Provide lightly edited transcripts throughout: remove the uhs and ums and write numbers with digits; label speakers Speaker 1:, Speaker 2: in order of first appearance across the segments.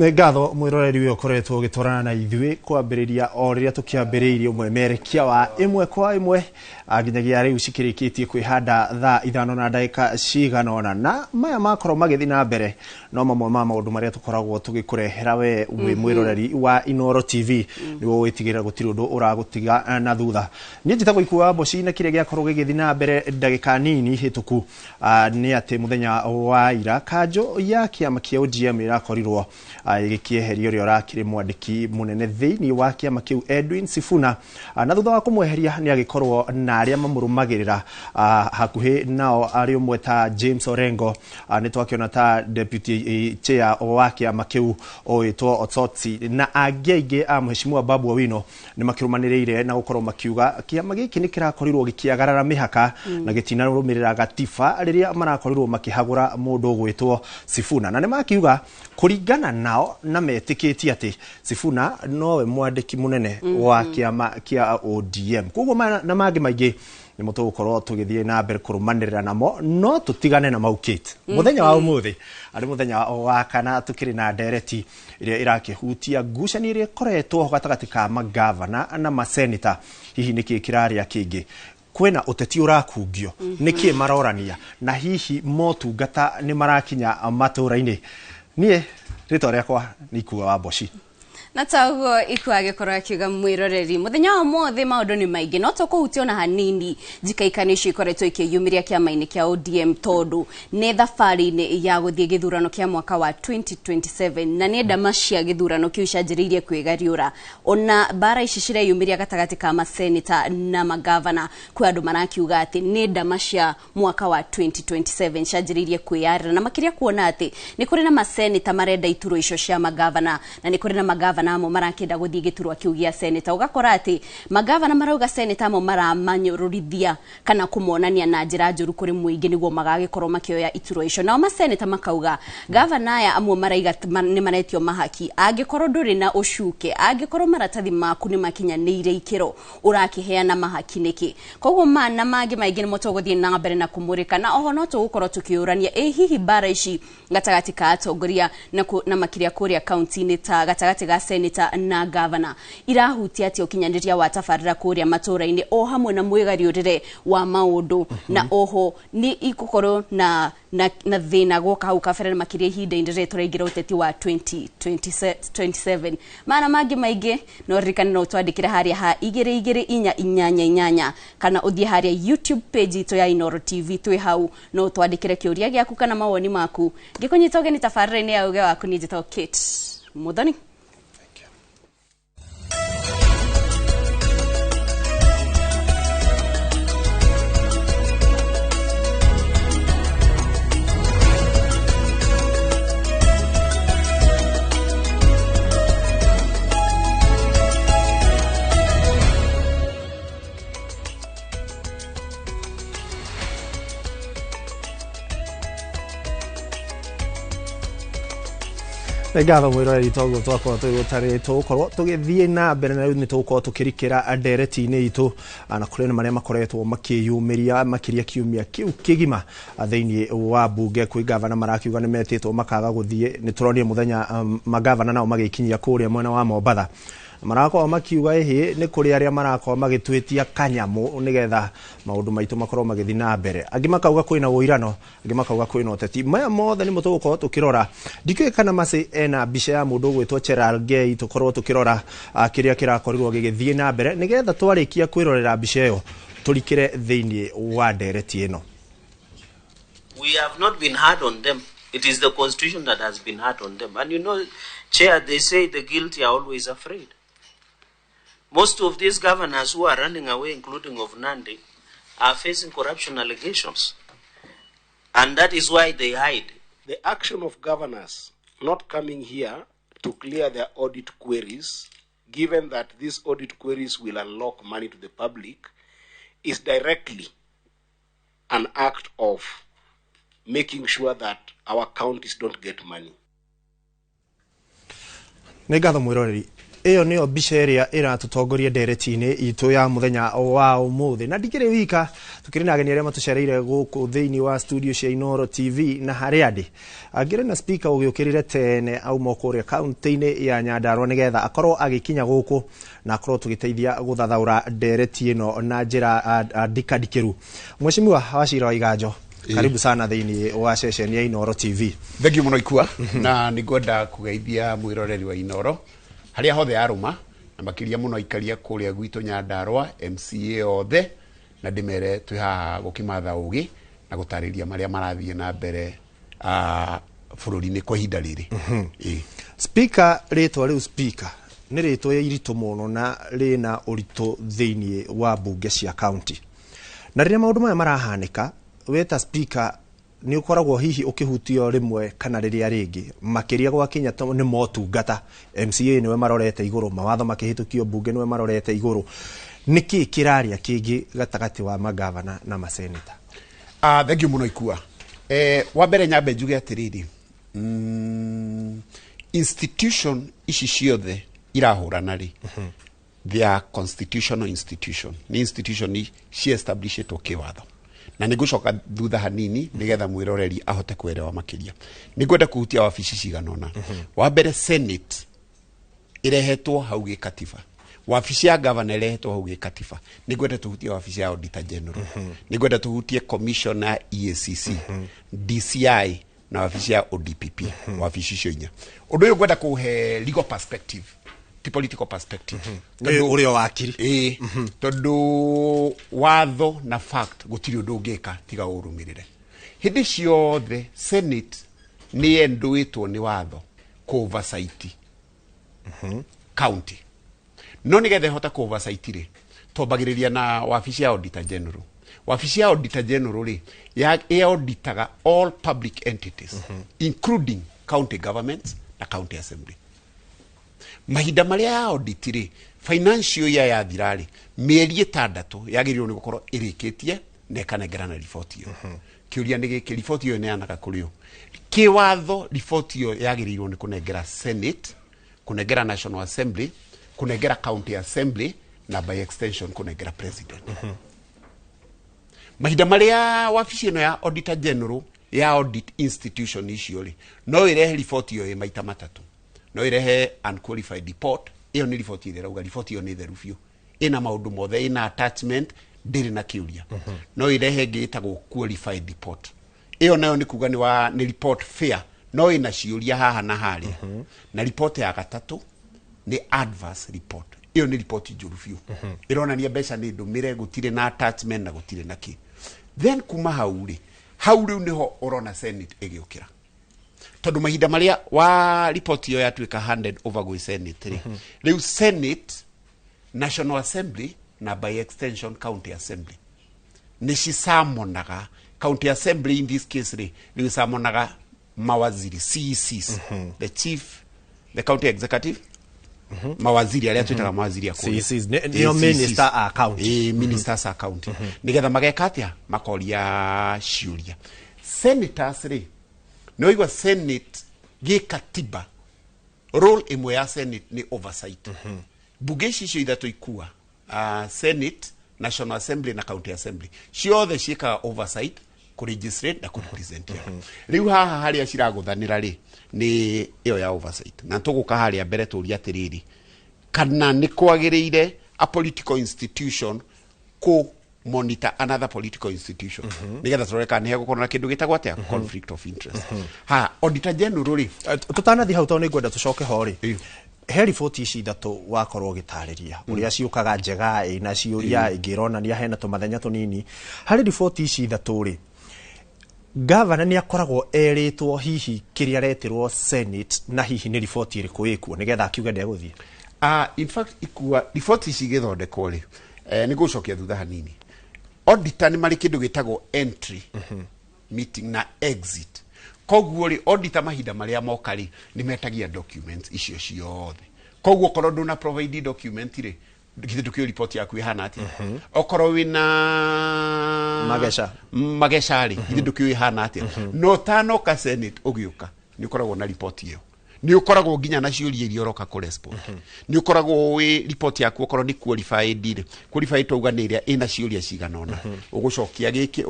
Speaker 1: Ngatho mwiroreri uyu ukoretwo gitwarana na ithui kwambiriria o riria tukiambiriirie mwemerekia wa imwe kwa imwe nginyagia riu cikirikitie kwihanda thaa 5 na ndagika cigana na maya makorwo magithi na mbere no mamwe ma maundu maria tukoragwo tugikurehera we mwiroreri wa Inoro TV niwo witigirira gutiri undu uragutiga na thutha ni njitagwo ikuwa boci na kiria giakorwo gigithi na mbere ndagika nini hituku ni ati muthenya wa ira kanjo ya kiama kia ODM irakorirwo igikieherio rio rakire mwandiki munene thiini wa kiama kiu Edwin Sifuna na thutha wa kumweheria ni agikorwo na aria mamurumagirira hakuhi nao ari umwe ta James Orengo ni twakiona ta deputy chair wa kiama kiu oitwo Otsotsi na agiaige mheshimiwa Babu Owino ni makirumaniriire na gukorwo makiuga kiama giki ni kirakorirwo gikiagarara mihaka na gitina rumirira gatifa riria marakorirwo makihagura mundu gwitwo Sifuna na ni makiuga kuringana nao na metikitie ati Sifuna nowe mwandiki munene wa kiama kia ODM koguo na magi maingi ni mutu gukorwo tugithie na mbere kurumanirira namo no tutigane na maukite muthenya wa umuthi ari muthenya wa kana tukiri na ndereti iria irakihutia ngucanio iria koretwo gatagati ka magavana na maseneta hihi niki kiraria kingi kwena uteti urakungio niki marorania na hihi motungata ni marakinya matura-ini nie rito riakwa ni kuwa wa boci
Speaker 2: na taguo ikuage korwa kiuga mwiroreri muthenya wa mothe maundu ni maingi no tukuhutio na hanini jikaikanisho ikoretwo ikiyumiria kiama-ini kia ODM tondu ne thabari-ini ya guthie githurano kia mwaka wa 2027 na ni ndama cia githurano kiu cianjiriirie kwigariura ona bara ici cireyumiria gatagati ka maseneta na magavana kwa andu marakiuga ati ni ndama cia mwaka wa 2027 cianjiriirie kwiyarira na makiria kuona ati ni kuri na maseneta marenda ituro icio cia magavana na ni kuri na magavana amo marakenda guthie giturwa kiu gia seneta ugakora ati magavana marauga seneta amo maramanyururithia kana kumonania na njira njuru kuri muingi niguo magagikorwo makioya ituro icio na maseneta makauga gavana aya amwe maraiga ni maretio mahaki angikorwo nduri na ucuke angikorwo maratathi maku ni makinyanire ikiro urakiheana mahaki niki koguo mana magi maingi ni mutoguthie na mbere na kumurika na oho no tugukorwo tukiurania hihi bara ici gatagati ka atongoria na makiria kuria county-ini ta gatagati ga seneta na governor irahutia ati ukinyaniria wa tafarira kuria matura-ini o hamwe na mwigariurire wa maundu na oho ni ikukorwo na thina goka hau kabere makiria ihinda indire turaingira uteti wa 2027 mana magi maingi no ririkane no twandikire haria ha 2288 kana uthie haria YouTube page ito ya Inoro TV twi hau no twandikire kiuria giaku kana mawoni maku ngikunyitoge ni tafarira-ini ya uge waku ni jito Kate Muthoni.
Speaker 1: Ngatho mwiroreri toguo twakorwo tugutari tukorwo tugithie na mbere na riu ni tukorwo tukirikira ndereti-ini itu na kuri maria makoretwo makiyumiria makiria kiumia kiu kigima thiini wa bunge kwi gavana marakiuga ni metitwo makaga guthie ni turonie muthenya magavana nao magikinyia kuria mwena wa Mombatha marako makiuga ehe ni kuri aria marako magitwetia kanyamu nigetha maundu maitu makorwo magithi na mbere angi makauga kwina uirano angi makauga kwina uteti maya mothe ni mutugukorwo tukirora ndikwe kana mase ena bica ya mundu gwitwo Cheral Gay tukorwo tukirora kiria kirakorirwo gigithie na mbere nigetha twarikia kwirorera bica iyo turikire thiini wa ndereti ino.
Speaker 3: We have not been hard on them. It is the constitution that has been hard on them. And you know, Chair, they say the guilty are always afraid. Most of these governors who are running away, including of Nandi, are facing corruption allegations. And that is why they hide.
Speaker 4: The action of governors not coming here to clear their audit queries, given that these audit queries will unlock money to the public, is directly an act of making sure that our counties don't get money.
Speaker 1: Ngatho mwiroreri iyo niyo mbica ĩrĩa ĩratutongoria ndereti-inĩ itũ ya muthenya wa ũmũthĩ, na ndikĩrĩ wika, tukĩrĩ na ageni arĩa matũcereire gũkũ thĩinĩ wa studio cia Inooro TV na harĩa ndĩ angĩrĩ na speaker ũgĩũkĩrĩre tene auma kũrĩa kaunti-inĩ ya Nyandarua nĩgetha akorwo agĩkinya gũkũ na akorwo tũgĩteithia gũthathaũra ndereti ĩno na njĩra ndikandikĩru. Mheshimiwa Wachira wa Iganjo, karibu sana thĩinĩ wa session ya Inooro TV.
Speaker 5: Thank you muno ikua na nĩngwenda kũgeithia mwĩroreri wa Inooro harĩa hothe arũma na makĩria mũno ikaria kũrĩa gwitũ Nyandarua MCA othe na ndĩmere twĩ haha gũkĩmatha ũgĩ na gũtarĩria marĩa marathiĩ na mbere bũrũri-inĩ kwa ihinda rĩrĩ.
Speaker 1: Speaker rĩtwa rĩu speaker nĩ rĩtwa iritũ mũno na rĩna ũritũ thĩinĩ wa mbunge cia county, na rĩrĩa maũndũ maya marahanĩka weta speaker ni ukoragwo hihi ukihutio rimwe kana riria ringi makiria gwa Kenya ni motungata MCA niwe marorete iguru mawatho makihitukio bunge niwe marorete iguru niki kiraria kingi gatagati wa Mangabana na Maseneta.
Speaker 5: Thank you muno ikua wa mbere nyambe njuge atiriri institution ici ciothe irahurana ri they are constitutional institution ni institution ci establishitwo kiwatho na nigucoka thutha hanini nigetha mwiroreri ahote kwerewa makiria. Nigwenda kuhutia wabici ciganona. Wa mbere Senate irehetwo hau gikatiba, wabici ya governor irehetwo hau gikatiba. Nigwenda tuhutie wabici ya Auditor General, nigwenda tuhutie Commissioner EACC, DCI na wabici ya ODPP, wabici cio inya. Undu uyu ngwenda kuhe legal perspective, political perspective.
Speaker 1: Uri wakiri.
Speaker 5: Tondu watho na fact gutiri undu ungika tiga urumirire. Hindi ciothe Senate ni enduitwo ni watho ku oversight county. No nigethe hota ku oversight ri tobagiriria na wabici ya Auditor General. Wabici ya Auditor General ri ya auditaga all public entities including county governments na county assembly. Mahinda maria ya auditire financial ya yathirari mieri 6 yagirirwo ni gukorwo irikitie na ikanengera na report iyo. Kiuria ni giki report iyo neanaga kurio kiwatho report iyo yagirirwo ni kunengera Senate, kunengera National Assembly, kunengera County Assembly na by extension kunengera President. Mahinda maria wabici ino ya Auditor General ya audit institution icio ri no irehe report iyo maita matatu. No irehe unqualified report, iyo ni report ile rauga report iyo ni theru biu. Ina maundu mothe, ina attachment, ndiri na kiuria. No irehe ngitagwo qualified report. Iyo nayo ni kuga ni report fair. No ina ciuria haha na hari. Na report ya gatatu ni adverse report. Iyo ni report njuru biu. Ironania mbeca ni ndumire gutire na attachment na gutire na ki. Then kuma hauri niho urona Senate igiukira. Tondu mahinda maria wa report iyo yatuika handed over gwi Senate ri riu Senate, National Assembly na by extension County Assembly ni cisamonaga County Assembly in this case ri samonaga mawaziri CECs, the county executive mawaziri aria twitaga mawaziri akuru
Speaker 1: CECs ni minister account
Speaker 5: ministers account nigetha magekatia makoria ciuria. Senators ri no igwa Senate gikatiba role imwe ya Senate ni oversight. Bunge icio ithatu ikua Senate, National Assembly na County Assembly ciothe ciika oversight ku registrate na ku represent. Riu haha haria ciraguthanira ri ni iyo ya oversight na tuguka haria mbere turia atiriri kana ni kwagiriire a political institution ku monitor another political institution. Nigetha tureka ni hego korona kindu gitagwa atia conflict of interest. Auditor General ri
Speaker 1: tutanathi hau tawo ni ngwenda tucoke ho ri he report ici ithatu wakorwo gitariria uria ciukaga njega ina ciuria ingironania hena tumathenya tunini hari report ici ithatu ri governor ni akoragwo eritwo hihi kiria retirwo Senate na hihi ni report iriku ikuo nigetha akiuga ndeguthie.
Speaker 5: In fact ikua report ici githondekwo ri ni gucokia thutha hanini. Auditor ni mari kindu gitagwo entry meeting na exit. Koguo ri auditor mahinda maria mokari ni metagia documents icio ciothe. Koguo korwo nduna provide document ri githe kio report yaku ihana ati okorwo wina magesha ri githe kio ihana ati no tano ka Senate ugiuka ni koragwo na report iyo ni ukoragwo nginya na ciuria iria uroka ku respond ni ukoragwo wi report yaku ukorwo ni qualified twauga ni iria ina ciuria ciganona ugucokia giki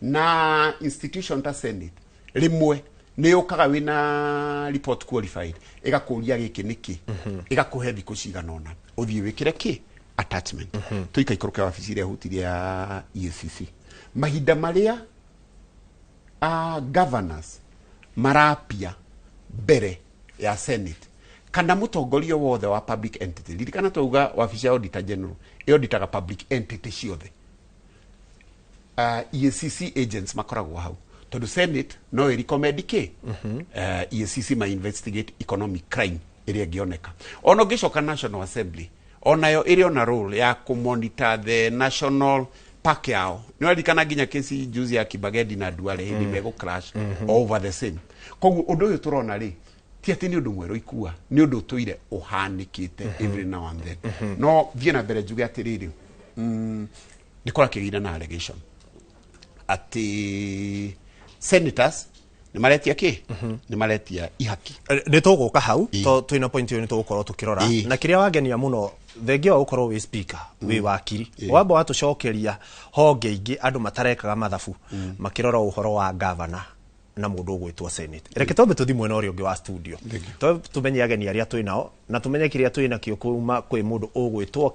Speaker 5: na institution ta Senate rimwe ni ukaga wina report qualified igakuria giki niki igakuhe thiku ciganona uthie wikire ki attachment tuika ikoroke wabici iria hutiria ya EACC mahinda maria governors marapia mbere ya Senate kana mutongoria wothe wa public entity lirikana twauga wabici ya auditor general auditaga public entity ciothe EACC agents makoragwo hau tondu Senate no recommend ki EACC ma investigate economic crime iria ngioneka ono gicoka National Assembly onayo iri ona role ya kumonitor the national park yao ni walikana ginya kesi juzi ya Kibagedi na Duale hindi mego crash over the same kogu undu uyu turona ri ti ati ni undu mweru ikua ni undu tuire uhanikite every now and then no viena bere juge atiriri nikora kigira na allegation ati senators ni maletia ki ni maletia ihaki
Speaker 1: ni tuguka hau to twina point yo ni tugukorwo tukirora na kiria wagenia muno thengio ukorwo wi speaker wi wakiri wamba watucokeria honge ingi andu matarekaga mathabu makirora uhoro wa governor na mundu ugwitwo Senate reke tombe tuthi mwena uri ungi wa studio to tumenye ageni aria twinao na tumenye kiria twina kio kuma kwi mundu ugwitwo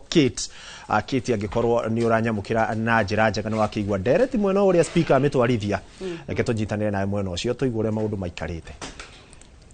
Speaker 1: Kate angikorwo ni uranyamukira na njira njega ni wakigwa direct mwena uri speaker amitwarithia reke tunyitanire nawe mwena ucio tuigure maundu maikarite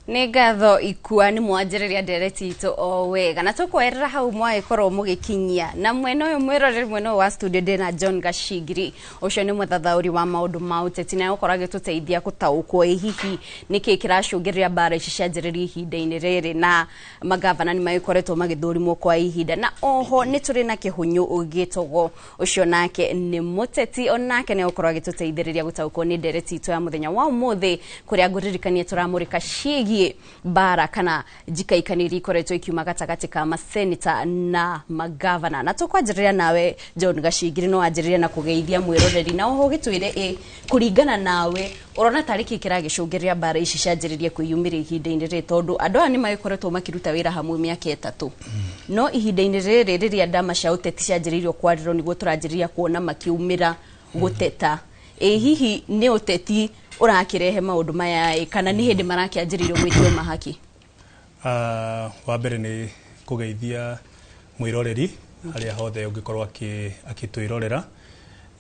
Speaker 2: Nĩ ngatho ikua nĩ mwanjĩrĩria ndereti itũ o wega na tũkwerera hau mwagĩkorwo mũgĩkinyia na mwena ũyũ mwĩroreri mwena wa studio ndĩna John Gashigiri ũcio nĩ mũthathaũri wa maũndũ ma ũteti na ũkorwo agĩtũteithia gũtaũkwo hihi nĩkĩ kĩracũngĩrĩria mbara ici cianjĩrĩria ihinda-inĩ rĩrĩ na magavana nĩ magĩkoretwo magĩthũrimwo kwa ihinda na oho nĩ tũrĩ na kĩhunyũ ũgĩtogwo ũcio nake nĩ mũteti onake nĩ ũkorwo agĩtũteithĩrĩria gũtaũkwo nĩ ndereti itũ ya mũthenya wa ũmũthĩ kũrĩa ngũririkania tũramũrĩka ciĩgiĩ bara kana njikaikanĩri ikoretwo ikiuma gatagatĩ ka maseneta na magavana na tũkwanjĩrĩria nawe John Gashigiri no anjĩrĩria na kũgeithia mwĩroreri na oho gĩtwĩre kũringana nawe urona tariki kĩragĩcũngĩrĩria bara ici cianjĩrĩria kwĩyumĩria ihinda-inĩ rĩrĩ tondũ andũ aya nĩ magĩkoretwo makĩruta wĩra hamwe mĩaka 3 no ihinda-inĩ rĩrĩ rĩrĩa ndama cia ũteti cianjĩrĩirio kwarĩrwo nĩguo tũranjĩrĩria kuona makiumĩra gũteta hihi nĩ ũteti urakirehe maundu maya kana ni hindi marakianjĩrĩirio gwĩtio mahaki
Speaker 6: wa mbere ni kugeithia mwiroreri aria hothe ungikorwo akitwirorera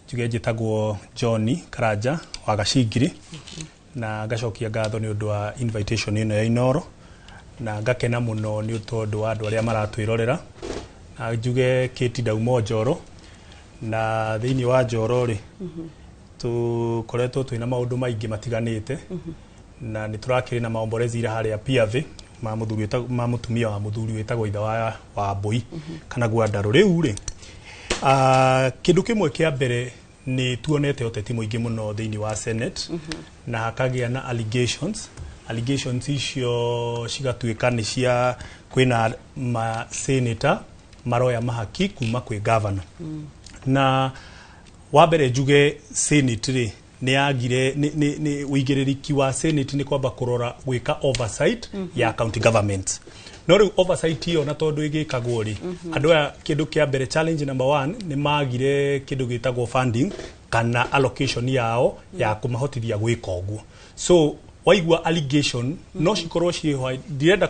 Speaker 6: njuge njitagwo John Karanja wa Gashigiri na ngacokia ngatho ni undu wa invitation ino ya Inoro na ngakena muno ni utondu wa andu aria maratwirorera na njuge Kate Dauma Njoro na thiini wa Njoro ri tukoretwo twina maundu maingi matiganite na ni turakiri na maomborezi ira haria piave ma mutumia wa muthuri wetagwo itha wa Mbui kana Gwandarũ riu ri kindu kimwe kia mbere ni tuonete uteti muingi muno thiini wa Senate na hakagia na allegations icio cigatuika ni cia kwina ma senator maroya mahaki kuma kwi governor na wabere njuge Senate ri ni agire ni uigĩrĩrĩki wa Senate ni kwamba kurora gwika oversight ya county government no riu oversight hiyo na tondu igikagwo ri andu aya kindu kia mbere challenge number 1 ni magire kindu gitagwo funding kana allocation yao ya kumahotithia gwika uguo so waigua allegation no cikorwo ciho direnda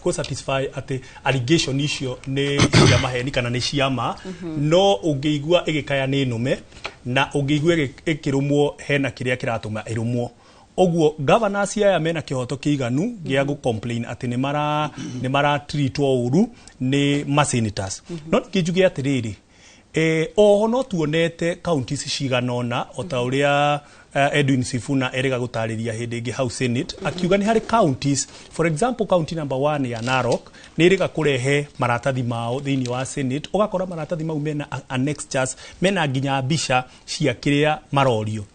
Speaker 6: ku satisfy ati allegation icio ni cia maheni kana ni ciama no ungeigua igikaya ni nume na ungeigua ikirumwo hena kiria kiratuma irumwo oguo governors aya mena kihoto kiiganu gia gu complain ati ni mara treatwo uru ni masenators no kijuge atiriri oho no tuonete counties ciganona otauria Edwin Sifuna erega gutariria hindi ingi hau Senate akiuga ni hari counties for example county number 1 ya Narok ni erega kurehe maratathi mao thiini wa Senate ugakora maratathi mau mena annexures mena nginya bisha cia kiria marorio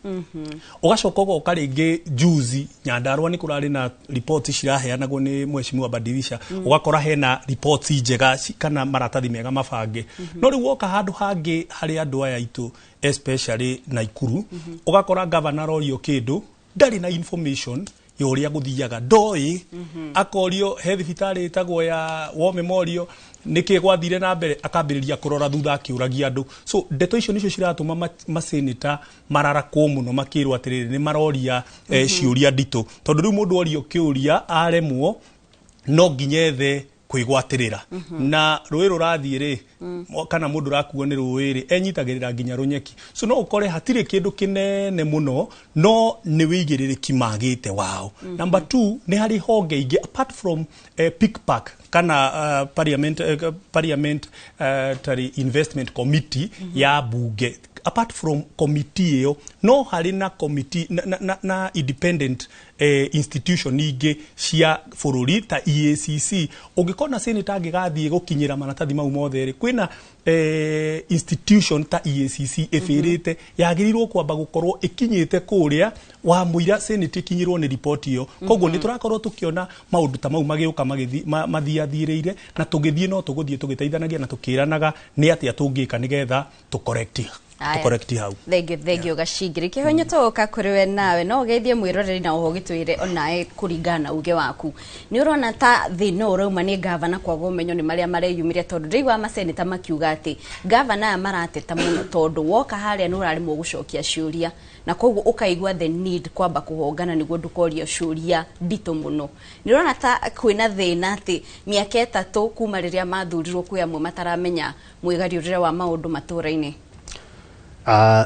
Speaker 6: ugacoka ugoka ringi juzi Nyandarua ni kurari na reports ciraheanagwo ni mheshimiwa Badilisha ugakora hena reports njega kana maratathi mega mabange no riu woka handu hangi hari andu aya itu especially Naikuru ugakora governor orio kindu ndari na information yoria guthiaga ndoi akorio he thibitari itagwo ya War Memorial niki gwathire na mbere akambiriria kurora thutha akiuragia andu so ndeto icio nicio ciratuma maseneta mararakwo muno makirwo atiriri ni maroria ciuria ndito tondu riu mundu orio kiuria aremwo no nginyethe kwigwatirira na rũĩ rũrathiĩ ri kana mundu rakuo ni rũĩ ri enyitagirira nginya runyeki so no ukore hatire kindu kinene muno no ni wigĩrĩrĩki magite wao number 2 ni hari honge ingi apart from pickpack kana parliamentary investment committee ya bunge apart from committee iyo no hari na committee na independent institution ingi cia bururi ta EACC ungikona senator angigathie gukinyira maratathi mau mothe ri kwina institution ta EACC efirite yagirirwo kwamba gukorwo ikinyite kuria wa muira senate ikinyirwo ni report iyo koguo ni turakorwo tukiona maundu ta mau magiuka mathiathireire na tugithie no tuguthie tugiteithanagia na tukiranaga ni atia tungika nigetha tu correct hau
Speaker 2: thegio gacingiri kihonyo toka kuriwe nawe no geithie mwiroreri na uho gitwire onae kuringana uge waku ni urona ta thino urauma ni governor kwa gomenyo ni maria mareyumiria tondu riu wa maseneta makiuga ati governor aya marateta muno tondu woka haria ni urarimwo gucokia ciuria na koguo ukaigwa the need kwamba kuhongana niguo ndukorio ciuria ndito muno ni urona ta kwina thina ati miaka 3 kuma riria mathurirwo kwi amwe mataramenya mwigariurire wa maundu maturaini.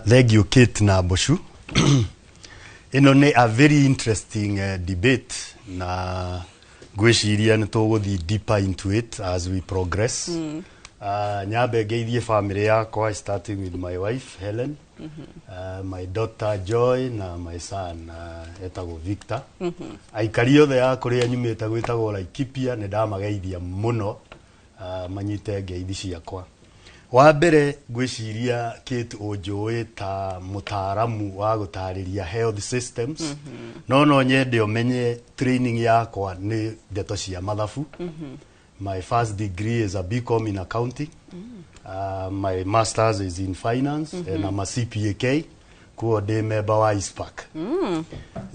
Speaker 7: Thank you, Kate na Boshu. A very interesting debate na gwiciria ni tuguthi deeper into it as we progress. Nyabe geithie family yakwa starting with my wife Helen, my daughter Joy na my son etagwo Victor. Aikari othe ya kuria nyumite gwitagwo Laikipia ni ndamageithia muno manyite ngeithi ciakwa. Wa mbere gwiciria Kate Onjoe ta mutaaramu wa gutariria health systems no nyende umenye training yakwa ni ndeto cia mathabu. My first degree is a BCom in accounting. My masters is in finance and I'm a CPAK kuo ndi member wa ISPAC.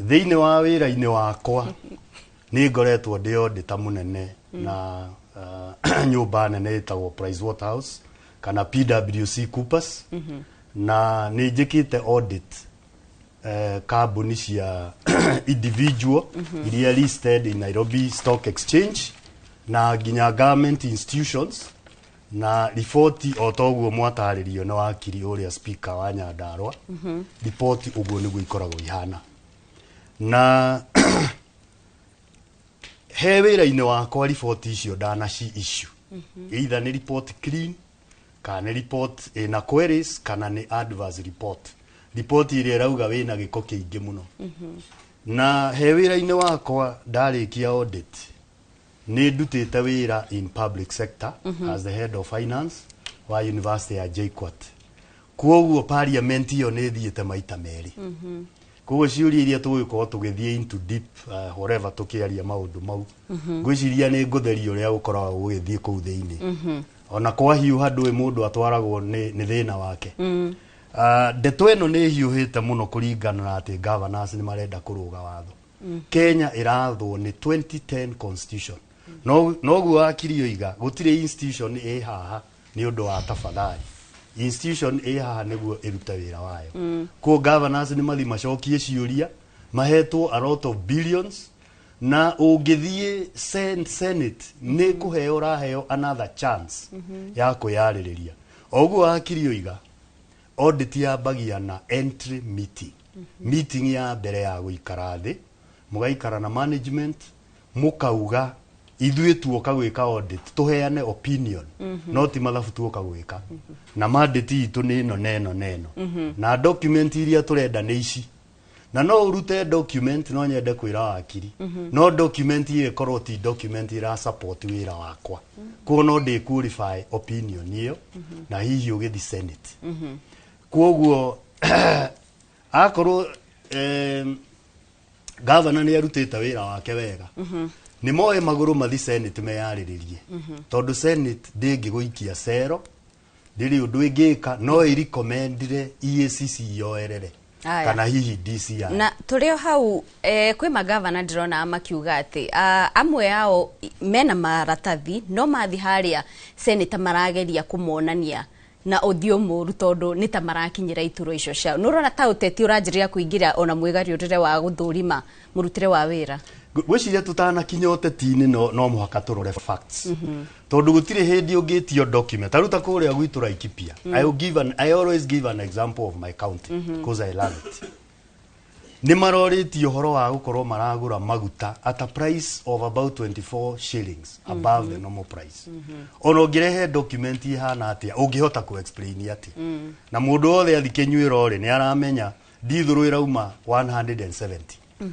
Speaker 7: Thiini wa wira-ini wakwa ni ngoretwo ndi auditor munene na nyumba nene itagwo Pricewaterhouse kana PwC Coopers na ni njikite audit kambuni cia individual iria listed in Nairobi Stock Exchange na nginya government institutions na ripoti otoguo mwataririo na wakiri uria speaker wa Nyandarua ripoti uguo niguo ikoragwo ihana na he wira-ini wakwa ripoti icio ndanaci issue either ni report clean kana report ina queries kana ni adverse report iria rauga wina giko kiingi muno na he wira-ini wakwa ndarikia audit ni ndutite wira in public sector as the head of finance wa university ya JKUAT kuoguo parliament iyo ni thiite maita meri kuoguo ciuria iria tugikorwo tugithie into deep whatever tukiaria maundu mau gwiciria ni ngutheria uria gukoragwo gugithie kuu thiini ona kwa hiuha ndui mundu atwaragwo ni thina wake ndeto eno ni hiuhite muno kuringana na ati governors ni marenda kuruga watho Kenya irathwo ni 2010 constitution no guo akirio iga gutire institution haha ni undu wa tafadhali institution haha niguo iruta wira wayo ko governors ni mathi macokie ciuria mahetwo a lot of billions na ungithie Senate ni kuheo raheo another chance ya kuyaririria oguo akirio iga audit ya bagia na entry meeting ya mbere ya guikara thi mugaikara na management mukauga ithuĩ tuoka gwika audit tuheane opinion no ti mathabu tuoka gwika na mandate itu ni neno na document iria turenda ni ici na no urute document no nyende kwira wakiri no document ile korwo ti document ira support wira wakwa ko no de qualify opinion iyo na hihi ugithi Senate kuoguo akorwo governor ni arutite wira wake wega ni moe maguru mathi Senate meyariririe tondu Senate ndingi guikia cero ndiri undu ingika no irikomendire EACC yoerere kana hihi DCI.
Speaker 2: Na tulio hau kwi magavana ndirona makiuga ati amwe yao mena maratathi no mathi haria seneta marageria kumonania na othio muru tondu ni ta marakinyira ituro icio ciao. Nurona ta uteti uranjiria kuingira ona mwigariurire wa guthurima murutire wa wira.
Speaker 7: Gwiciria tutana kinya uteti-ini no muhaka turore facts. Tondu gutire hindi ungitio document. Taruta kuria gwitu Laikipia. I always give an example of my county because I learned it. Ni maroriti uhoro wa gukorwo maragura maguta at a price of about 24 shillings above the normal price. Ono ngirehe document ihana atia ungihota ku explain ati. Na mundu othe athikinyuira ori ni aramenya dithuru irauma 170.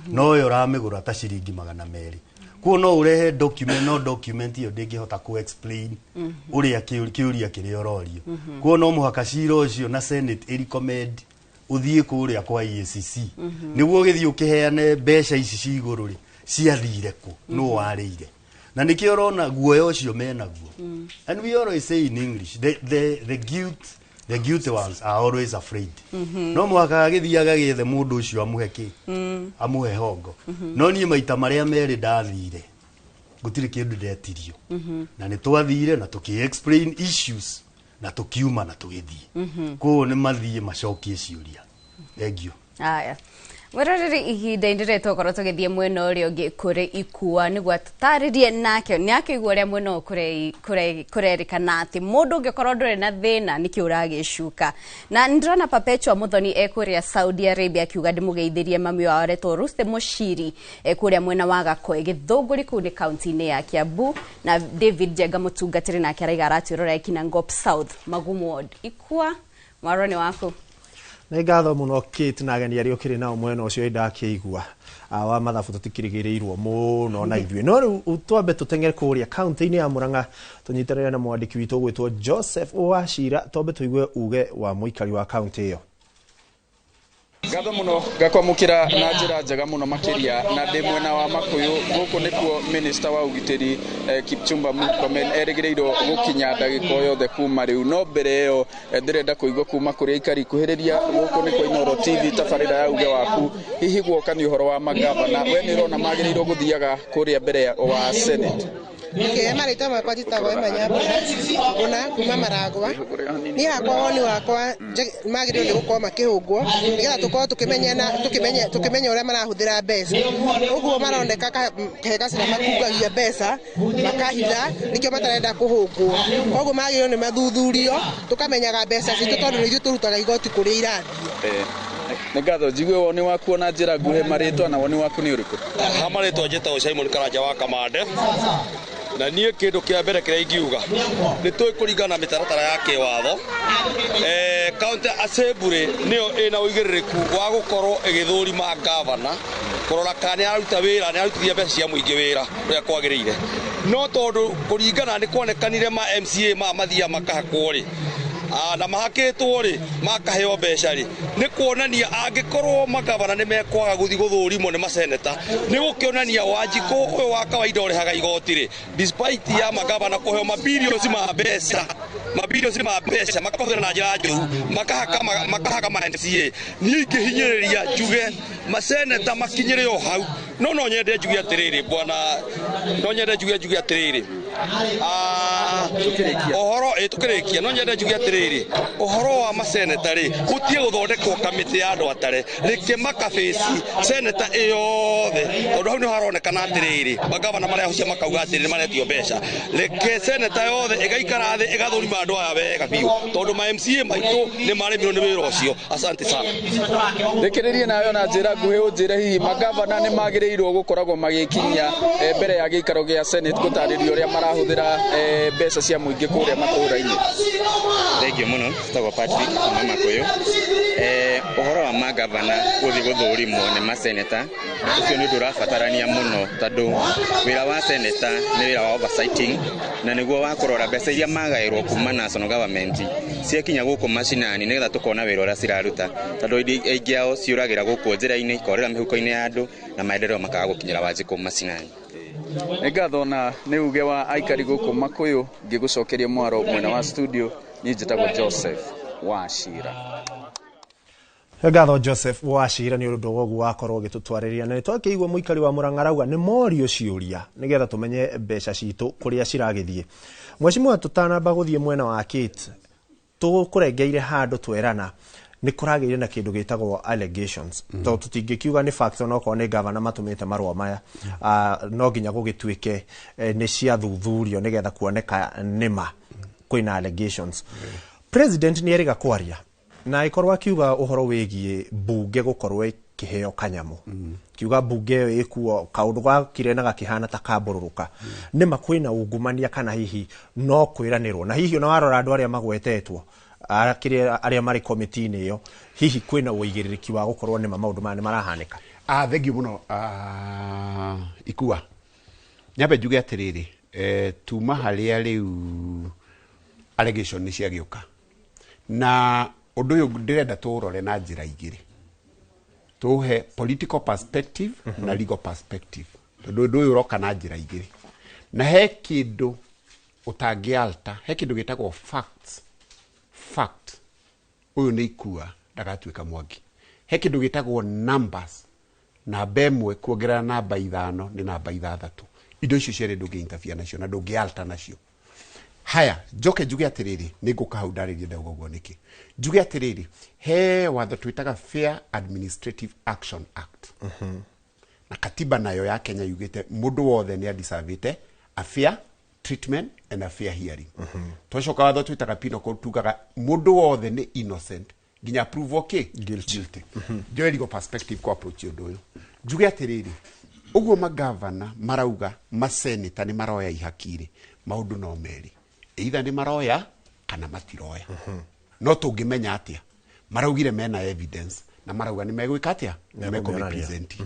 Speaker 7: No yo ramigura ta ciringi 200. Kuo no urehe document iyo ndingihota ku explain uria kiuria kiri ororio. Kuo no muhaka cira ucio na Senate recommend uthie kuria kwa EACC niguo githii ukiheane mbeca ici ciguru ri ciathire ku no warire na nikio rona guoya ucio mena guo. And we always say in English the guilty ones are always afraid. No mwaka githiaga githe mundu ucio amuheki amuhe hongo. No nie maita maria meri ndathire gutire kindu ndetirio na ni twathire na tuki explain issues na tukiuma na tugithie ko ni mathie macokie ciuria. Thank you.
Speaker 2: Aya werorere ihinda indire tokoro tugithie mwena uri ungi kuri ikua niguo tutaririe nake igua ria mwena kurerikana ati mundu ungikorwo ndure na thina niki uragicuka na ndirona Perpetua Muthoni ekuria Saudi Arabia akiuga ndimugeithirie mami wa aretwo Ruste Mushiri ekuria mwena wa Gakoe Githunguri kuni county-ini ya Kiambu na David Jega mutungatiri nake araiga aratwirora ekina Ngop South Magumu Ward. Ikua maroni wako
Speaker 1: na ngatho muno Kate na ageni aria ukiri nao mwena ucio indakiigua wa mathabu tutikirigirirwo muno na ithue no riu twambe tutengere kuria county-ini ya Murang'a tunyitarire na mwandiki witu gwitwo Joseph Wachira twambe tuigue uge wa muikari wa county iyo.
Speaker 8: Gatho muno gakwamukira na njira njega muno makiria na ndi mwena wa Makuyu guku nikuo minister wa ugitiri Kipchumba Murkomen erigireiro gukinya ndagiko yothe kuma riu no mbere iyo ndirenda kuigwa kuma kuri ikari kuhiriria guku nikuo Inoro TV tafarira ya uge waku hihi guoka ni uhoro wa magavana we ni rona magireiro guthiaga kuria mbere wa Senate.
Speaker 9: Ke marita makwa titagwo Manyamba ona kuma Maragwa ni hakwa woni wakwa magire ndi gukoma makihungwo nigetha tukorwo tukimenya uria marahuthira mbeca uguo marondeka kega cira makungagia mbeca makahitha nikio matarenda kuhungwo koguo magire ni mathuthurio tukamenyaga mbeca citu tondu ni ithu turutaga igoti kuria irathie.
Speaker 8: Ngatho njigwe woni waku ona njira nguhe maritwa na woni waku ni uriku?
Speaker 10: Maritwa njitagwo Simon Karanja wa Kamande na nie kindu kia mbere kiria ingiuga ni tui kuringana mitaratara ya kiwatho county assembly nio ina uigiririku wa gukorwo igithurima gavana kurora kana aruta wira ni arutithia mbeca cia muingi wira uria kwagirire no tondu kuringana ni kuonekanire ma MCA mathia makahakwo ri na mahakitwo ri makaheo mbeca ri ni kuonania angikorwo magavana ni mekwaga guthi guthurimo ni maseneta ni gukionania Wanjiku uyu wa kawaida urehaga igoti ri despite ya magavana kuheo mabilions ma mbeca makahuthira na njira njuru makahaka ma MCA ni ingihinyiriria njuge maseneta makinyire hau no nyende njuge atiriri bwana no nyende njuge atiriri ohoro tukirikia no nyende njuge atiriri ohoro wa maseneta ri gutie guthondekwo kamiti ya andu atare rike makabeci seneta iyothe tondu hau ni haronekana atiriri magavana maria hucia makauga atiriri maretio mbeca rike seneta yothe igaikara thi igathurima andu aya wega biu tondu ma MCA maitu ni maremiro ni wira ucio. Asante sana.
Speaker 8: Rekeririe nayo na njira nguhe unjire hihi magavana ni magireirwo gukoragwo magikinya mbere ya giikaro gia Senate gutaririo uria marahuthira mbeca cia muingi kuria matura-ini.
Speaker 11: Thengio muno tagwo Patrick kuma Makuyu. Uhoro wa magavana guthi guthurimwo ni maseneta ucio ni ndurabatarania muno tondu wira wa seneta ni wira wa oversighting na niguo wa kurora mbeca iria magairwo kuma national government ciekinya guku macinani nigetha tukona wira uria ciraruta tondu aingi ao ciuragira guku njira-ini ikorera mihuko-ini ya andu na maendeleo makaga gukinyira Wanjiku macinani.
Speaker 8: Ngatho na ni uge wa aikari guku Makuyu ngigucokeria mwaro mwena wa studio ni njitagwo Joseph Wachira.
Speaker 1: Ngatho Joseph Wachira ni undu wogu wakorwo gitutwariria na twakiigwa muikari wa Murang'a rauga ni morio ciuria nigetha tumenye mbeca citu kuria ciragithie. Mweshimwa tutanamba guthie mwena wa Kate tukurengeire handu twerana ni kurageire na kindu gitagwo allegations to tutingikiuga ni fact no ko ni governor matumite marwa maya no ginya gugituike ni cia thuthurio nigetha kuoneka nima kwina allegations. President ni eriga kwaria na ikorwa kiuga uhoro wigie bunge gukorwo kiheo kanyamu kiuga bunge yo ikuo kaundu ga kirena gakihana ta kabururuka ni makwina ungumania kana hihi no kwiranirwo na hihi no warora andu aria magwetetwo aria mari committee ni yo hihi kwina uigiririki wa gukorwo ni maundu mane marahanika.
Speaker 5: Thengi muno ikua nyabe njuge atiriri tuma haria riu allegation ni ciagiuka na undu uyu ndirenda turore na njira igiri tuhe political perspective na legal perspective tondu undu uyu uroka na njira igiri na he kindu utangialta he kindu gitagwo fact uyu ni ikua ndagatuika mwangi he kindu gitagwo numbers na bemwe kuongerera namba 5 ni namba 6 indo icio ciere ndungiinterfere nacio na ndungialta nacio. Haya njoke njuge atiriri ningukahau ndaririe ndaugo niki njuge atiriri he watho twitaga Fair Administrative Action Act na katiba nayo ya Kenya yugite mundu wothe ni adisavite a fair treatment and a fair hearing. Twacoka watho twitaga Penal Code tugaga mundu wothe ni innocent ginya prove okay guilty. Ndio legal perspective ko approach undu uyu njuge atiriri uguo magavana marauga maseneta ni maroya ihakire maundu no meri either ni maroya kana matiroya no tungimenya atia maraugire mena evidence na marauga ni megwika atia ni mekorepresent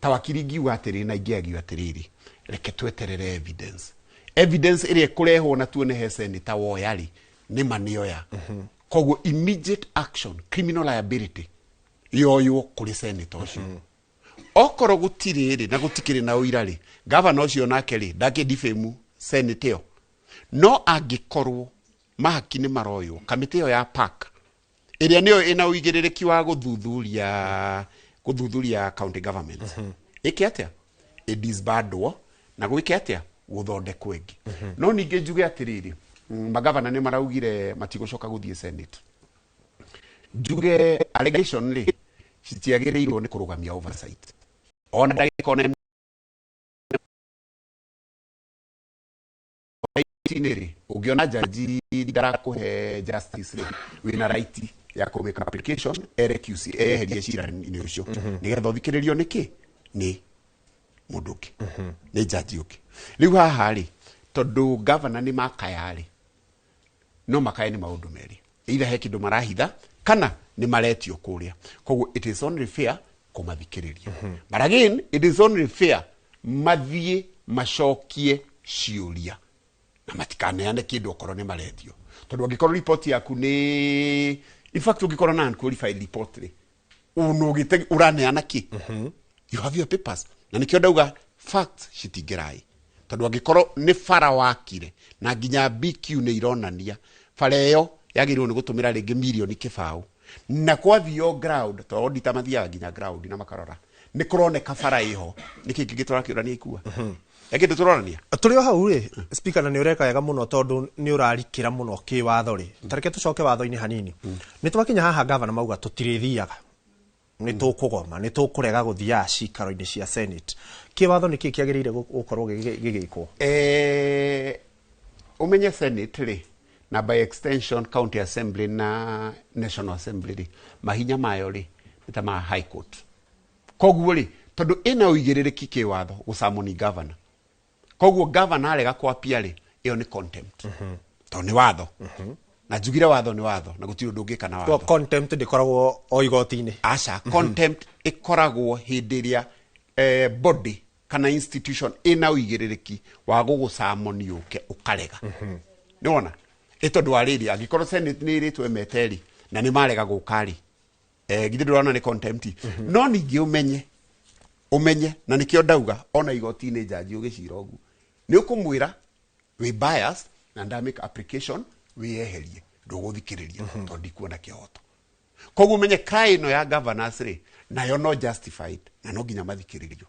Speaker 5: tawakiri ngiuga atiri na ingiagiwa atiriri reke tweterere evidence iri kurehwo na tuone he senator woyari ni manioya koguo immediate action criminal liability yoyo kuri senator ucio okoro gutiriri na gutikiri na uirari governor ucio nake ri ndake defame senator no angikorwo mahaki ni maroyo kamiti yo ya park iria niyo ina uigiririki wa guthuthuria county government iki atia disbandwo na gwike atia guthondekwo ingi no ninge njuge atiriri magavana ni maraugire matigucoka guthie senate njuge allegation ri citiagirirwo ni kurugamia oversight ona ndagikona tinere ugiona jaji ndarakuhe justice ri wina right ya kumeka application RQC eherie cira ni ucio nigetha thikiririo niki ni munduki ni jaji uki riu haha ri tondu governor ni makayari no makaya ni maundu meri either he kindu marahitha kana ni maretio kuria koguo it is only fair kumathikiriria but again it is only fair mathie macokie ciuria na matikaneane kindu okorwo ni maretio tondu angikorwo report yaku ni in fact ungikorwo na unqualified report ri unugite uraneana ki you have your papers na nikio ndauga facts citingirai tondu angikorwo ni fara wakire na nginya BQ ni ironania fara iyo yagirwo ni gutumira ringi milioni kibao na kwa thio ground to auditor mathia nginya ground na makarora ni kuroneka fara iho niki kingitwara kiurania ikua yakindu turonania
Speaker 1: turi hau ri speaker na ni ureka yega muno tondu ni urarikira muno ki watho ri tareke tucoke watho-ini hanini ni twakinya haha governor mauga tutirithiaga ni tukugoma ni tukurega guthia cikaro-ini cia senate ki watho niki kiagirire gukorwo gigikwo
Speaker 5: umenye senate ri na by extension county assembly na national assembly ri mahinya mayo ri nita ma high court koguo ri tondu ina uigiririki ki watho gusamoni governor koguo governor arega kwapia ri iyo ni contempt to ni watho na njugire watho ni watho na gutiro ndungika na watho
Speaker 1: contempt ndikoragwo o igoti-ini
Speaker 5: aca contempt ikoragwo hindiria body kana institution ina uigiririki wa gugusamoni uke ukarega ni wona tondu ariri angikorwo senate ni iritwe meteri na ni marega gukari githe ndurona ni contempt no ningi umenye na nikio ndauga ona igoti-ini jaji ugicira ugu ni ukumwira we bias na nda make application we eherie nduguthikiriria tondu kuona kihoto koguo menye cry no ya governors ri nayo no justified na no nginya mathikiririo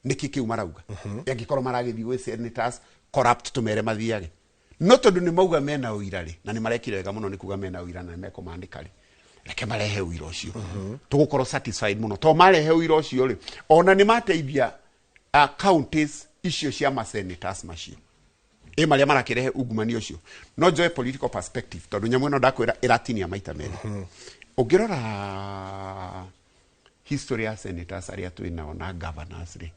Speaker 5: niki kiu marauga yangikorwo maragithii gwe senators corrupt tumere mathiage no tondu ni mauga mena uira ri na ni marekire wega muno ni kuga mena uira na meko mandika ri reke marehe uira ucio tugukorwo satisfied muno to marehe uira ucio ri ona ni mateithia counties icio cia masenators macio maria marakirehe ungumani ucio no joy political perspective tondu nyamu ino ndakwira iratinia maita meri ungirora history ya senators aria twina na governors ri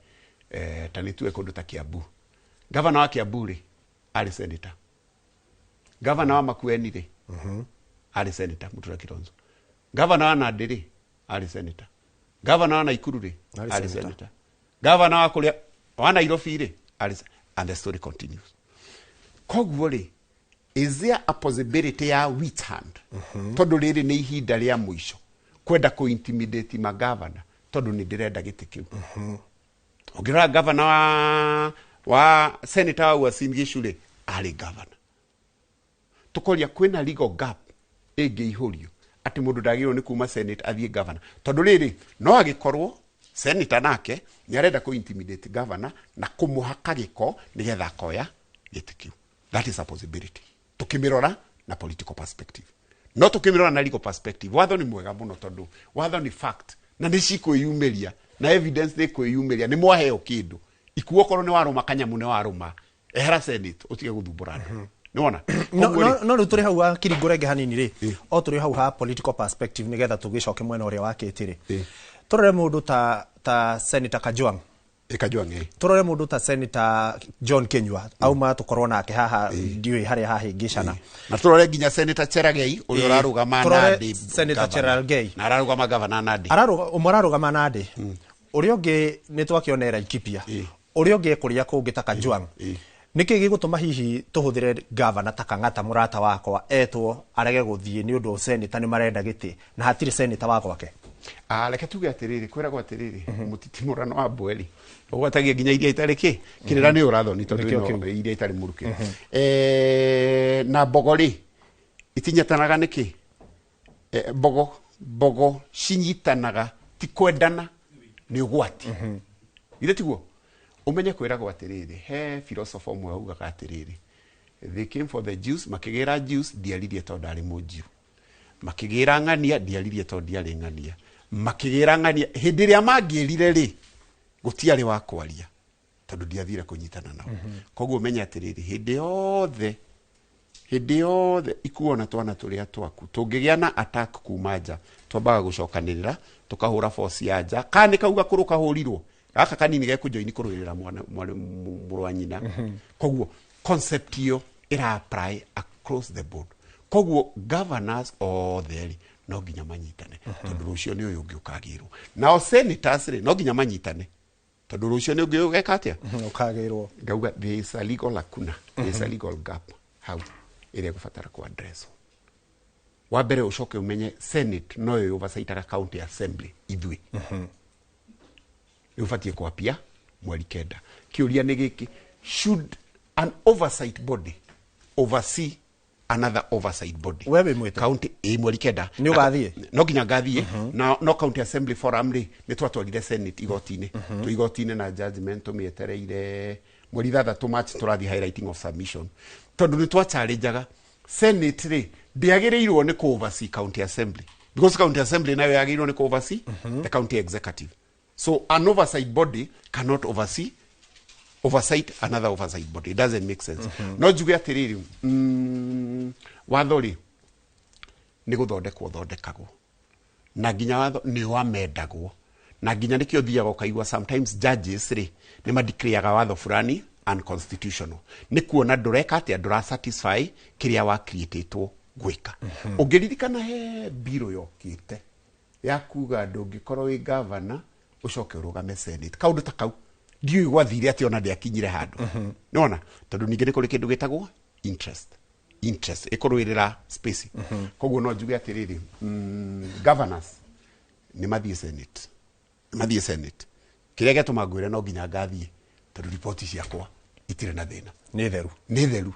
Speaker 5: tani tuwe kundu ta Kiambu governor wa Kiambu ri ari senator governor wa Makueni ri ari senator Mutura Kilonzo governor wa Nandi ri ari senator governor wa Naikuru ri ari senator governor wa kuria wa Nairobi ri ari, and the story continues. Koguo ri is there a possibility ya witch hunt tondu riri ni ihinda ria mwisho kwenda ku intimidate magavana tondu ni ndirenda giti kiu ogira governor wa senator wa Uasin Gishu ri ari governor tukoria kwina legal gap ihorio ati mundu ndagirwo ni kuma senate athie governor tondu riri no agikorwo senator nake ni arenda ku intimidate governor na kumuhaka giko nigetha koya giti kiu. That is a possibility. Tukimirora na political perspective. No tukimirora na legal perspective. Watho ni mwega muno tondu. Watho ni fact. Na nici kwiyumiria. Na evidence ni kwiyumiria. Ni mwaheo kindu. Ikuo korwo ni waruma kanyamu ni waruma. Ehera Senate utige guthumburana. Niwona?
Speaker 1: No ru turi hau akiringurenge hanini ri. O turi hau ha political perspective nigetha tugicoke mwena uria wakiti ri. Turore mundu ta Senator Kajwang. Turore mundu ta Senator John Kenyua auma tukorwo nake haha ndiwe haria hahingicana
Speaker 5: na turore nginya Senator Cherargei uria ararugama Nandi
Speaker 1: Senator Cherargei
Speaker 5: na ararugama governor Nandi
Speaker 1: ararugama Nandi uria ungi ni twakionera Ikipia uria ungi kuria kungi ta Kajwang niki gigutuma hihi tuhuthire governor ta Kang'ata murata wakwa etwo arege guthie ni undu senator ni marenda giti na hatiri senator wa gwake
Speaker 5: reke tuge atiriri kwira gwa atiriri mutitimurano wa Bweri ogwatagia nginya iria itari ki kirira ni urathoni tondu no iria itari muruke na Bogori itinyatanaga niki bogo cinyitanaga ti kwendana ni ugwati ire tiguo umenye kwira gwa atiriri he philosopher umwe augaga atiriri they came for the Jews makigira Jews diaririe tondu ari mujiu makigira ng'ania diaririe tondu diari ng'ania makigira ng'ania hindi ria mangirire ri gutiari wa kwaria tondu diathire kunyitana nao koguo menya atiriri hindi yothe ikuona twana turia twaku tungigia na attack kumaja twambaga gucokanirira tukahura force ya nja kani kauga kuruka hurirwo gaka kanini ge kujoini kuruirira mwana nyina koguo concept yo ira apply across the board koguo governors all there no nginya manyitane tondu rucio ni uyu ungi ukagirwo nao senators ri no nginya manyitane tondu rucio ni ungi ugeka atia
Speaker 1: ukagirwo
Speaker 5: ngauga there is a legal lacuna there is a legal gap how ire gufatara ku address wa mbere ucoke umenye senate no yo oversight county assembly ithui ufatie kwapia mweri kenda kiuria ni giki should an oversight body oversee another oversight body
Speaker 1: wewe mwete
Speaker 5: county mweri kenda
Speaker 1: ni ugathie
Speaker 5: no ginya gathie na no county assembly forum ri ni twatwarire senate igotine tu igotine na judgment mietereire mweri 3 March turathi highlighting of submission tondu ni twachallengeaga senate ri ndiagirirwo ni ku oversee county assembly because county assembly nayo yagirirwo ni ku oversee the county executive. So an oversight body cannot oversight another oversight body. It doesn't make sense. No juge atiriri wathori ni guthondekagwo na nginya watho ni wamendagwo na nginya nikio thiaga ukaigwa sometimes judges ri ni madeclareaga watho fulani unconstitutional ni kuona ndureka atia ndura satisfy kiria wa createitwo gwika ungiririkana he biro yokite ya kuga ndungikorwo wi governor ucoke urugame senate kaundu ta kau ndiu gwathire ati ona ndiakinyire handu nona tondu ningi ni kuri kindu gitagwo interest ikurwirira space koguo no njuge atiriri governors ni mathie senate kiria gituma ngwire no nginya ngathie tondu report ciakwa itire na thina ni theru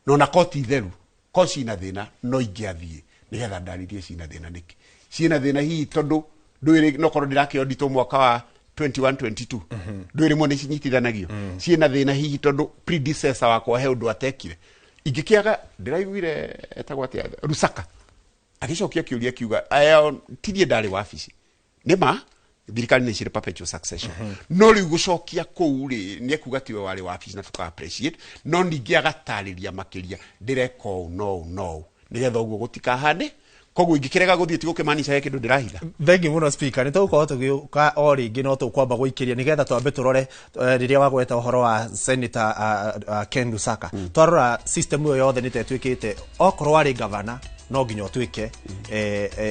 Speaker 5: no na koti theru koci na thina no ingiathie nigetha ndaririe cina thina niki ciena thina hihi tondu ndwiri no korwo ndirakio ndito mwaka wa 21-22 ndwiri mo ni cinyitithanagio ciena thina hihi tondu predecessor wakwa he undu atekire ingikiaga ndiraiguire etagwo atia Rusaka agicokia kiuria kiuga tidie ndari wabici nima thirikari nä cirä perpetual succession no rä u gå cokia kå rä nä ekuga tiwe warä wabici na tå appreciate no ningä agatarä ria makä ria ndä reka å no nä getha å guo gå tikahande koguo ingä kä rega gå thiä tigå kä manicaga kä ndå ndä rahitha
Speaker 1: thengi må no speaker nä tå gå korwo tå gä ka o rä ngä no tå kwamba gå ikä ria nä getha twambe tå rore rä rä a wagweta å horo wa senator Ken Lusaka twarora system ä yo yothe nä tetwä kä te okorwo warä gavana no nginya utwike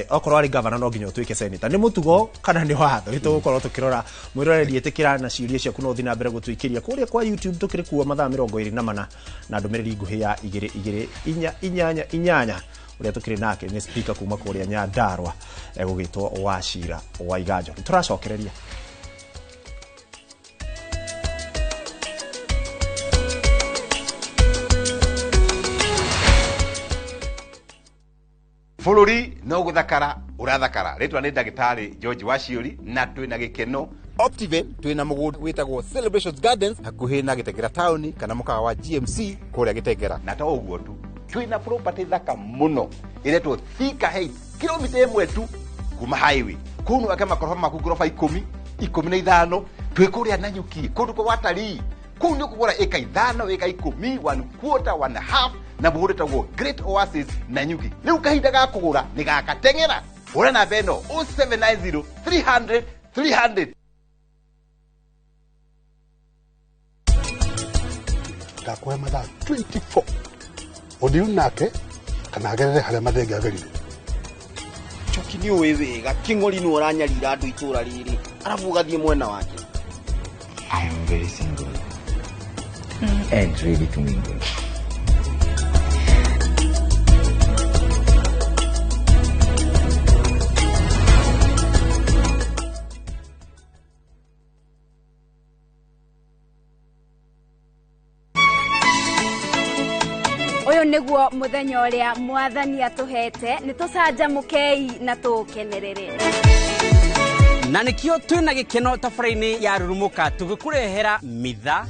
Speaker 1: okorwo ari governor no nginya utwike senator ni mutugo kana ni watho gito gukorwo tukirora mwiroreri etikira na ciuria ciaku no thina mbere gutwikiria kuria kwa YouTube tukiri kuwa mathaa 24 na ndumiriri nguhi ya 2 uria tukiri nake ni speaker kuma kuria Nyandarua gugitwo Wachira Waiganjo turacokereria
Speaker 12: Fuluri no guthakara urathakara ritwa ni ndagitari George Waciuri na twina gikeno Optiven twina mugundi witagwo Celebrations Gardens hakuhi na Gitegera town kana mukawa wa GMC kuria Gitegera na to uguo tu twina property thaka muno iretwo Thika Heights kilomita 1 tu kuma highway kunu akama korofa maku gorofa 15 twikuria na nyuki kundu kwa watalii kunu kugura eka 5 eka 10 1/4 1/2 na muhure tagwo Great Oasis na nyuki riu kahinda ga kugura ni gakatengera ura na beno 0790 300 300
Speaker 13: gakwa mathaa 24 odiu nake kana agerere haria mathengi agerire
Speaker 14: choki ni uwe wega kingori ni uranyarira andu itura riri arafu gathie mwena wake
Speaker 15: I am very single and ready to mingle.
Speaker 16: Uyu niguo muthenya uria mwathani atuhete ni tucanjamukei na tukenerere
Speaker 17: na nikio twina gikeno tafaraini ya rurumuka tugikurehera mitha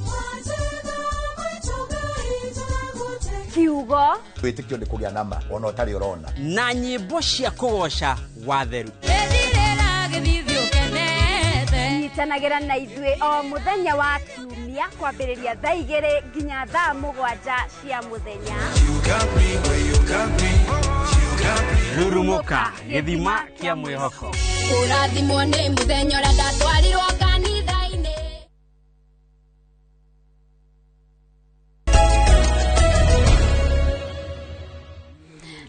Speaker 16: kiugo
Speaker 12: twitikio ndi kugia nama ona utari urona
Speaker 17: na nyimbo cia kugoca watheru
Speaker 16: nyitanagĩra na ithuĩ o muthenya wa kiumia kwambĩrĩria thaa 2 nginya thaa 7 cia muthenya
Speaker 17: rurumuka gĩthima kĩa mwĩhoko
Speaker 16: ũrathimwo nĩ muthenya ũrĩa ndatwarirwo kanitha-inĩ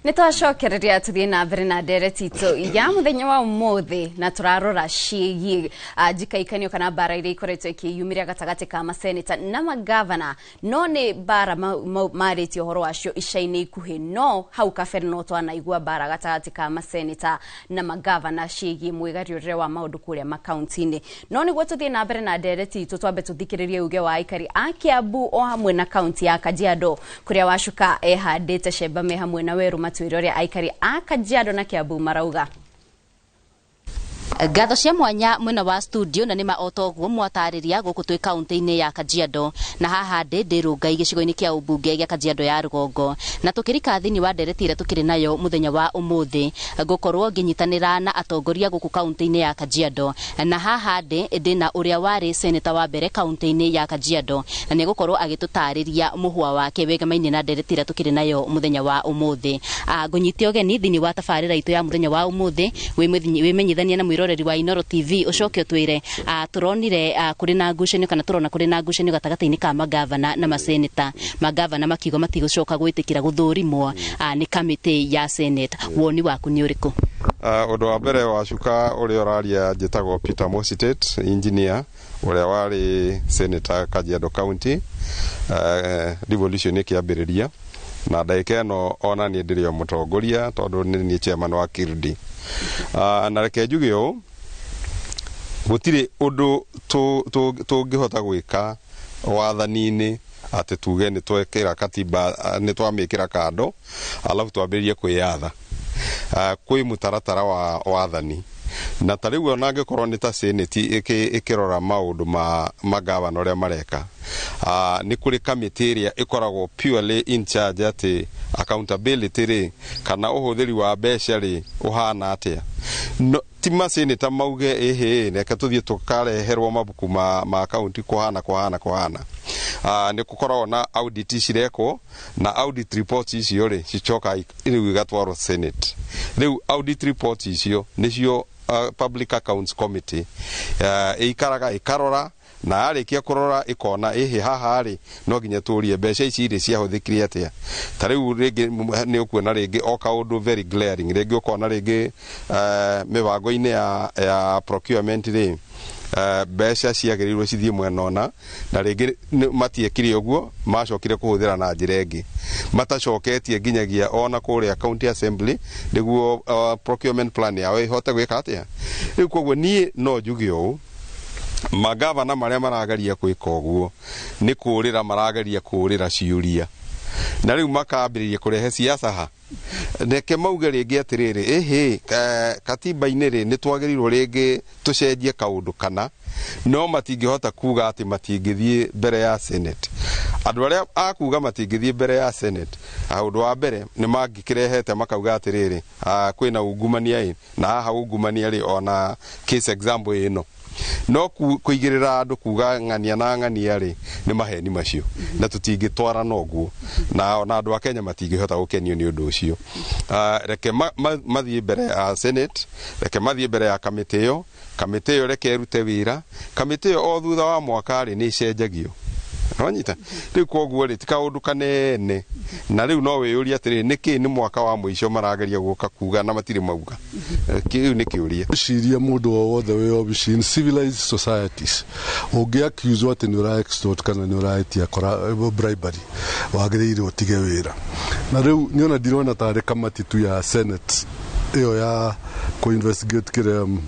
Speaker 16: nitwacokereria tuthie na mbere na ndereti itu ya muthenya wa umuthi na turarora ciĩgiĩ njikaikanio kana bara iria ikoretwo ikĩyumĩria gatagati ka maseneta na magavana no nĩ bara marĩtie ũhoro wacio ica-inĩ ikuhĩ no hau kabere no twanaigua bara gatagati ka maseneta na magavana ciĩgiĩ mwĩgariũrĩre wa maũndũ kũrĩa makaunti-inĩ no nĩguo tuthie na mbere na ndereti itu twambe tuthikĩrĩrie uge wa aikari a Kiambu o hamwe na kaunti ya Kajiado kũrĩa Wacuka ehandĩte cemba me hamwe na Weru Matuĩrĩ aikari a Kajiado na Kiambu marauga
Speaker 18: Ngatho cia mwanya mwena wa studio na nima otoguo mwatariria guku twi kaunti-ini ya Kajiado na haha ndirungai gicigo-ini kia ubunge gia Kajiado ya Rugongo na tukirika thini wa nderetire tukiri nayo muthenya wa umuthi gukorwo nginyitanira na atongoria guku kaunti-ini ya Kajiado na haha ndina uria wari senator wa mbere kaunti-ini ya Kajiado na ni gukorwo agitutariria muhwa wake wegamaine na nderetire tukiri nayo muthenya wa umuthi ngunyitio geni thini wa tabarira itu ya muthenya wa umuthi wimenyithania na mwiroreri wa Inoro TV ucoke twire turonire kuri na ngucanio kana turona kuri na ngucanio gatagati-ini ka magavana na maseneta magavana makigo matigucoka gwitikira guthurimwo ni kamiti ya senate woni waku ni uriku
Speaker 19: undu wa mbere Wacuka uria uraria njitagwo Peter Mositet engineer uria wari senator Kajiado County devolution ikiambiriria na ndaika ino ona ni ndirio mutongoria tondu ni chairman wa Kirdi na reke njuge u gutire undu tungihota gwika wathani-ini ati tuge ni twekira katiba ni twamikira kando alafu twambiririe kwiyatha kwĩ mũtaratara wa wathani na tarĩu ona angĩkorwo nĩ ta senate ĩkĩrora maũndũ ma gavana ũrĩa mareka nĩ kũrĩ kamĩtĩ ĩrĩa ĩkoragwo purely in charge atĩ accountability rĩ kana ũhũthĩri wa mbeca rĩ ũhana atĩa no ti maseneta mauge reke tũthiĩ tũkareherwo mabuku ma akaunti kũhana nĩ gũkoragwo na audit cirekwo na audit reports icio rĩ cicoka rĩu igatwarwo senate rĩu audit reports icio nĩcio Public Accounts Committee ĩikaraga ĩkarora na arĩkia kũrora ĩkona haha rĩ no nginya tũrie mbeca ici rĩ ciahũthĩkire atĩa ta rĩu rĩngĩ nĩ ũkuona rĩngĩ o kaũndũ very glaring rĩngĩ ũkona rĩngĩ mĩbango-inĩ ya procurement rĩ mbeca ciagĩrĩirwo cithiĩ mwena ona na rĩngĩ matiekire ũguo macokire kũhũthĩra na njĩra ĩngĩ matacoketie nginyagia ona kũrĩa county assembly nĩguo procurement plan yao ĩhote gwĩka atĩa rĩu koguo niĩ no njuge ũũ magavana marĩa marageria gwĩka ũguo nĩ kũũrĩra marageria kũũrĩra ciũria na rĩu makambĩrĩria kũrehe siasa ha reke mauge rĩngĩ atĩrĩrĩ katiba-inĩ rĩ nĩ twagĩrĩirwo rĩngĩ tũcenjie kaũndũ kana no matingĩhota kuga atĩ matingĩthiĩ mbere ya senate andũ arĩa akuga matingĩthiĩ mbere ya senate ũndũ wa mbere nĩ mangĩkĩrehete makauga atĩrĩrĩ kwĩna ungumania na haha ungumania rĩ ona case example ĩno no kũigĩrĩra andũ kuga ng'ania na ng'ania rĩ nĩ maheni macio na tũtingĩtwarana ũguo na andũ a Kenya matingĩhota gũkenio nĩ ũndũ ũcio reke mathiĩ mbere ya senate reke mathiĩ mbere ya kamĩtĩ ĩyo reke ĩrute wĩra kamĩtĩ ĩyo o thutha wa mwaka rĩ nĩ icenjagio wanyita rĩu koguo rĩ ti kaũndũ kanene na rĩu no wĩyũria atĩrĩ nĩkĩ nĩ mwaka wa mũico marageria gũka kuga na matirĩ mauga kĩu nĩ kĩũria
Speaker 13: ciria mũndũ o wothe wĩ obici in civilized societies ũngĩ-accuse atĩ nĩ ũra-extort kana nĩ ũraetia bribery wagĩrĩire ũtige wĩra na rĩu nĩ ona ndirona tarĩ kamati tu ya senate ĩyo ya kũ-investigate kĩrĩa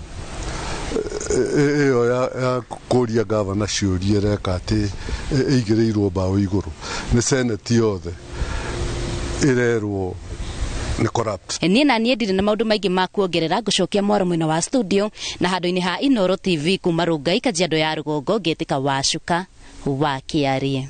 Speaker 13: ĩyo ya kũria gavana ciũria reka atĩ ĩigĩrĩirwo mbaũ igũrũ nĩ senate yothe ĩrerwo nĩ corrupt.
Speaker 18: Niĩ na niĩ ndirĩ na maũndũ maingĩ ma kuongerera ngũcokia mwaro mwena wa studio na handũ-inĩ ha Inoro TV kuma Rungai Kajiado ya Rũgongo ngĩtĩka Wacuka wa Kĩarie.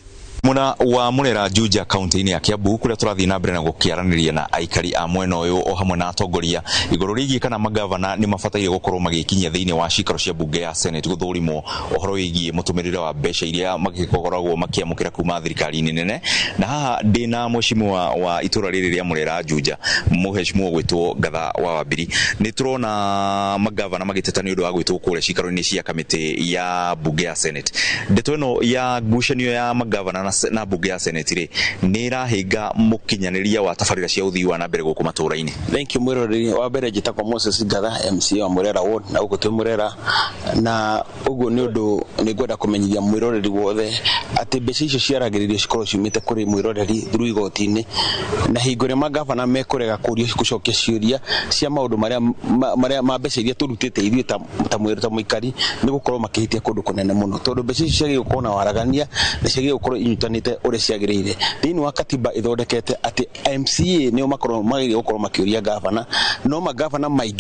Speaker 20: Muna wa Murera Juja kaunti-inĩ ya Kiambu kuria turathii na mbere na gukiaraniria na aikari a mwena uyu o hamwe na atongoria iguru rigi kana magavana ni mabataire gukorwo magikinyia thiini wa cikaro cia bunge ya Senate guthurimo ohoro wigie mutumirire wa mbeca iria magikoragwo makiamukira kuma thirikari-inĩ nene na haha ndina mheshimiwa wa itura riri ria Murera Juja muheshimiwa gwitwo Ngatha wa Wabiri ni turona magavana magiteta ni undu wa gwitwo kure cikaro-inĩ cia kamiti ya bunge ya Senate ndeto ino ya ngucanio ya magavana na bunge ya Senate ri ni irahinga mukinyaniria wa tabarira cia uthii wa na mbere guku matũra-inĩ.
Speaker 21: Thank you mwiroreri wa mbere njitagwo Moses Ngatha MC wa Murera Ward na uko twi Murera na uguo ni undu ni ngwenda kumenyithia mwiroreri wothe ati mbeca icio ciaragĩrĩrio cikorwo ciumĩte kuri mwiroreri through igoti-inĩ na hingo ĩrĩa magavana mekurega kũrio gucokia ciũria cia maũndũ marĩa ma mbeca iria tũrutĩte ithuĩ ta mwĩrĩ ta mũikari ni gukorwo makihitia kũndũ kũnene mũno tondũ mbeca icio ciagĩrĩirwo gũkorwo na waragania na ciagĩrĩirwo gũkorwo inyitanĩte ũrĩa ciagĩrĩire thĩinĩ wa katiba ithondekete ati MCA nĩo makorwo magĩrĩirwo gũkorwo makĩũria gavana no magavana maingĩ